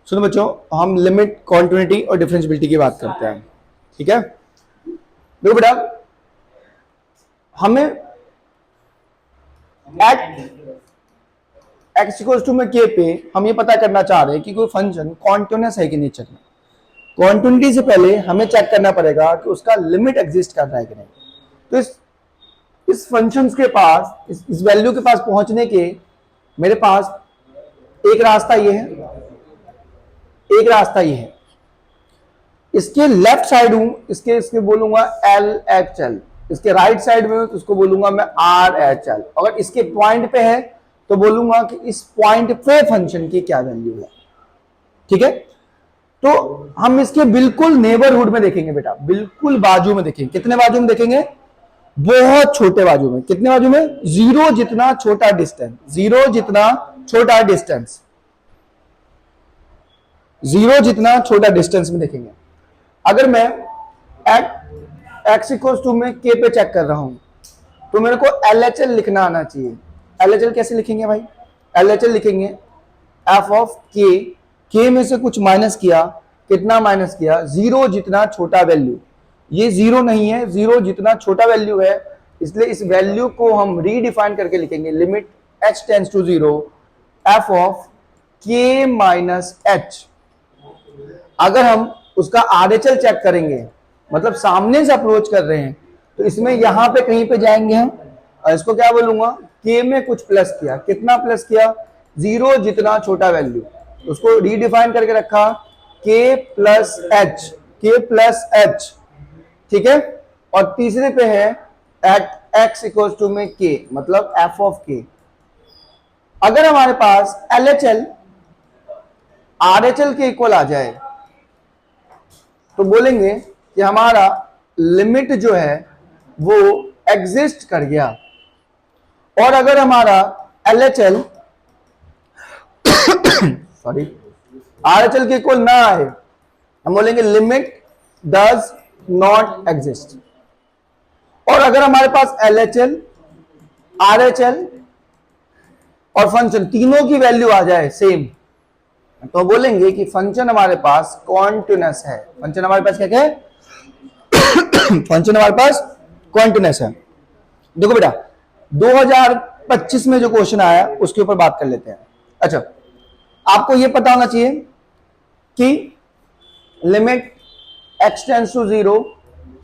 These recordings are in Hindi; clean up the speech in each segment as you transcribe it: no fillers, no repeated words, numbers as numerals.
सुनो बच्चों, हम लिमिट, कॉन्टिन्यूटी और डिफरेंशियबिलिटी की बात करते हैं। ठीक है, देखो बेटा, हमें एक्स इक्वल टू में के पे हम ये पता करना चाह रहे हैं कि कोई फंक्शन कॉन्टिन्यूस है कि नहीं। चल कॉन्टिन्यूटी से पहले हमें चेक करना पड़ेगा कि उसका लिमिट एग्जिस्ट कर रहा है कि नहीं। तो इस फंक्शन के पास, इस वैल्यू के पास पहुंचने के मेरे पास एक रास्ता ये है, एक रास्ता ये है। इसके लेफ्ट साइड हूं, इसके इसके बोलूंगा एल एच एल, इसके राइट साइड में तो उसको बोलूंगा मैं आर एच एल। अगर इसके पॉइंट पे है तो बोलूंगा कि इस पॉइंट पे फंक्शन की क्या वैल्यू है। ठीक है, तो हम इसके बिल्कुल नेबरहुड में देखेंगे बेटा, बिल्कुल बाजू में देखेंगे। कितने बाजू में देखेंगे? बहुत छोटे बाजू में। कितने बाजू में? जीरो जितना छोटा डिस्टेंस, जीरो जितना छोटा डिस्टेंस, जीरो जितना छोटा डिस्टेंस में देखेंगे। अगर मैं एक्स इक्वल टू में के पे चेक कर रहा हूं तो मेरे को LHL लिखना आना चाहिए। LHL कैसे लिखेंगे भाई? LHL लिखेंगे एफ ऑफ के में से कुछ माइनस किया, कितना माइनस किया? जीरो जितना छोटा वैल्यू। ये जीरो नहीं है, जीरो जितना छोटा वैल्यू है, इसलिए इस वैल्यू को हम रीडिफाइन करके लिखेंगे limit h tends to zero f of के माइनस एच। अगर हम उसका RHL चेक करेंगे, मतलब सामने से अप्रोच कर रहे हैं, तो इसमें यहां पे कहीं पे जाएंगे हम, और इसको क्या बोलूंगा? के में कुछ प्लस किया। कितना प्लस किया? जीरो जितना छोटा वैल्यू, उसको रीडिफाइन करके रखा के प्लस एच, के प्लस एच। ठीक है, और तीसरे पे है एट एक्स इक्वल टू में के, मतलब एफ ऑफ के। अगर हमारे पास LHL RHL के इक्वल आ जाए तो बोलेंगे कि हमारा लिमिट जो है वो एग्जिस्ट कर गया। और अगर हमारा LHL सॉरी RHL के इक्वल ना आए, हम बोलेंगे लिमिट डज नॉट एग्जिस्ट। और अगर हमारे पास LHL, RHL और फंक्शन तीनों की वैल्यू आ जाए सेम, तो बोलेंगे कि फंक्शन हमारे पास कॉन्टिन्यूस है। फंक्शन हमारे पास क्या है? फंक्शन हमारे पास कॉन्टिन्यूस है। देखो बेटा, 2025 में जो क्वेश्चन आया उसके ऊपर बात कर लेते हैं। अच्छा, आपको यह पता होना चाहिए कि limit x tends to zero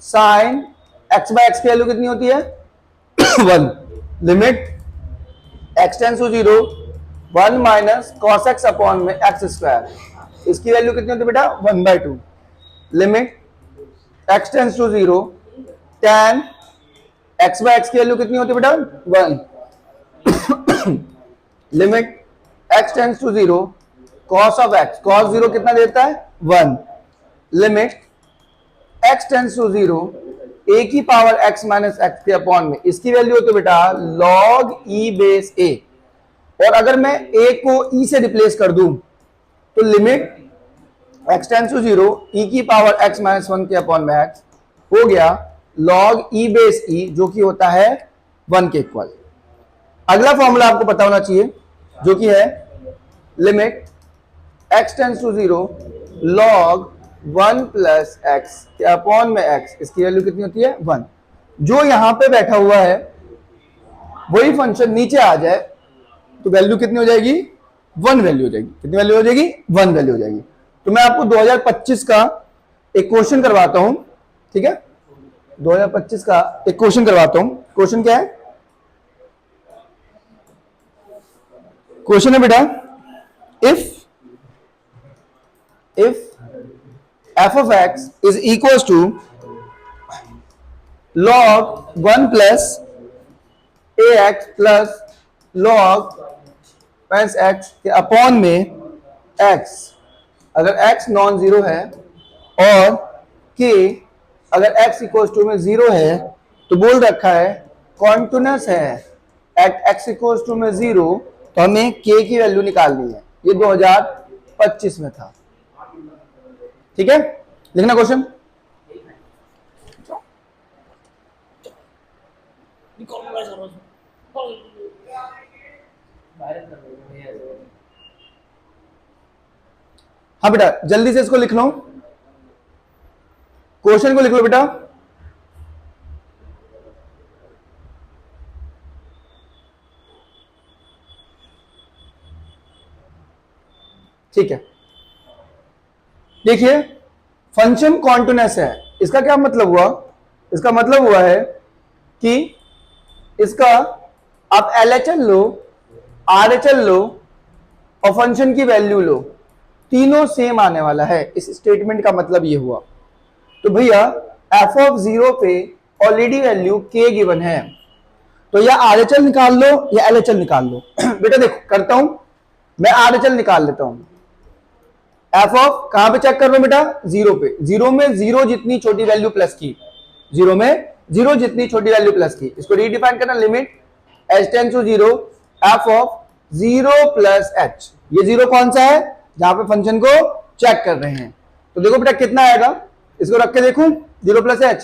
sine x by x की वैल्यू कितनी होती है? 1। Limit x tends to zero 1 minus cos x upon में एक्स स्क्वायर, इसकी वैल्यू कितनी होती है बेटा? 1/2। Limit x tends to zero tan x by x की वैल्यू कितनी होती है बेटा? 1। Limit x tends to zero cos of x, cos zero कितना देता है? 1। Limit x tends to zero a की पावर x माइनस एक्स के अपॉन में, इसकी वैल्यू होती है बेटा log e बेस a। और अगर मैं a को e से रिप्लेस कर दूं तो limit x tends to zero e की पावर x माइनस 1 के अपॉन में x हो गया log e बेस e, जो कि होता है 1 के इक्वल। अगला फॉर्मूला आपको पता होना चाहिए जो कि है limit x tends to zero log 1 plus x के अपॉन में x, इसकी वैल्यू कितनी होती है? 1। जो यहां पे बैठा हुआ है वही फंक्शन नीचे आ जाए तो वैल्यू कितनी हो जाएगी? 1 वैल्यू हो जाएगी। कितनी वैल्यू हो जाएगी? 1 वैल्यू हो जाएगी। तो मैं आपको 2025 का एक क्वेश्चन करवाता हूं। ठीक है, 2025 का एक क्वेश्चन करवाता हूं। क्वेश्चन क्या है? क्वेश्चन है बेटा, if f of x is equals to log 1 plus ax plus log minus x के अपॉन में x, अगर x नॉन जीरो है और k अगर x इक्वल्स टू में जीरो है, तो बोल रखा है कॉन्टिन्यूस है एट x इक्वल्स टू में जीरो, तो हमें k की वैल्यू निकालनी है। ये 2025 में था। ठीक है, लिखना क्वेश्चन। हाँ बेटा जल्दी से इसको लिख लो, क्वेश्चन को लिख लो बेटा। ठीक है, देखिए फंक्शन कॉन्टिन्यूअस है, इसका क्या मतलब हुआ? इसका मतलब हुआ है कि इसका आप LHL लो, RHL लो और फंक्शन की वैल्यू लो, तीनों सेम आने वाला है। इस स्टेटमेंट का मतलब ये हुआ। तो भैया f(0) पे ऑलरेडी वैल्यू k गिवन है, तो या RHL निकाल लो या LHL निकाल लो। बेटा देखो करता हूं मैं, RHL निकाल लेता हूं। एफ ऑफ कहां पे चेक कर लो बेटा? 0 पे। 0 में 0 जितनी छोटी वैल्यू प्लस की, 0 में 0 जितनी छोटी वैल्यू प्लस की, इसको रीडिफाइन करना, limit h tends to 0 f of 0 plus h। ये 0 कौन सा है? जहां पे फंक्शन को चेक कर रहे हैं। तो देखो बेटा कितना आएगा, इसको रख के देखूं, 0 प्लस h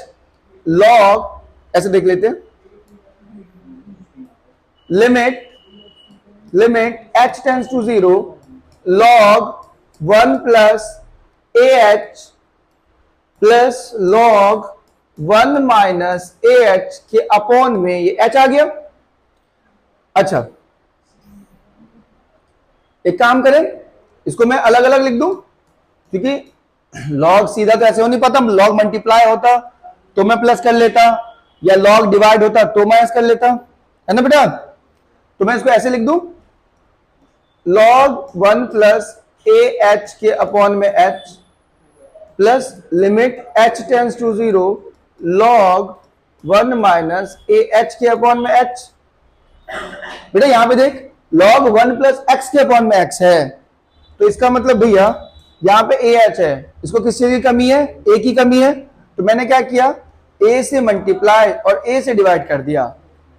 लॉग, ऐसे देख लेते हैं, limit h tends to 0 log 1 plus AH plus log 1 minus AH के अपॉन में ये h आ गया। अच्छा एक काम करें, इसको मैं अलग अलग लिख दूं, क्योंकि लॉग सीधा तो ऐसे हो नहीं पाता, लॉग मल्टीप्लाई होता तो मैं प्लस कर लेता, या लॉग डिवाइड होता तो माइनस कर लेता, है ना बेटा? तो मैं इसको ऐसे लिख दूं, लॉग 1 प्लस AH के अपॉन में h plus limit h tends to 0 log 1 minus AH के अपॉन में h। बेटा यहां पे देख, log 1 प्लस x के अपॉन में x है, तो इसका मतलब भैया यहां पे AH है, इसको किस चीज की कमी है? a की कमी है। तो मैंने क्या किया, a से मल्टीप्लाई और a से डिवाइड कर दिया,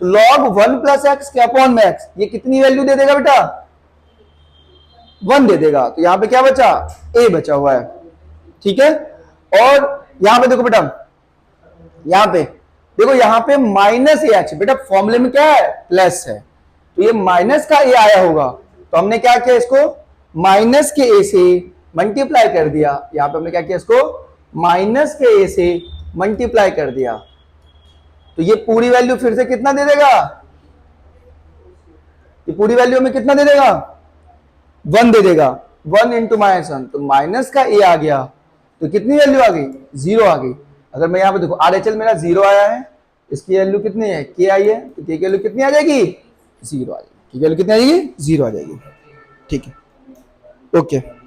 तो log 1 प्लस x के अपॉन में x ये कितनी वैल्यू दे देगा बेटा? 1 दे देगा। तो यहां पे क्या बचा? a बचा हुआ है, ठीक है। और यहां पे देखो बेटा, यहां पे देखो, यहां पे माइनस AH, बेटा फॉर्मूले में क्या है? प्लस है, तो ये माइनस का a आया होगा, तो हमने क्या किया, इसको माइनस के a से मल्टीप्लाई कर दिया। यहां पे हमने क्या किया, इसको माइनस के a से मल्टीप्लाई कर दिया, तो ये पूरी वैल्यू फिर से कितना दे देगा? ये पूरी वैल्यू में कितना दे देगा? 1 दे देगा। 1 इंटू -1, तो माइनस का a आ गया, तो कितनी वैल्यू आ गई? 0 आ गई। अगर मैं यहां पे देखो, RHL मेरा 0 आया है, इसकी वैल्यू कितनी है? k आई है, तो k की वैल्यू कितनी आ जाएगी? 0 आ जाएगी। k की वैल्यू कितनी आ जाएगी? 0 आ जाएगी। ठीक है, ओके।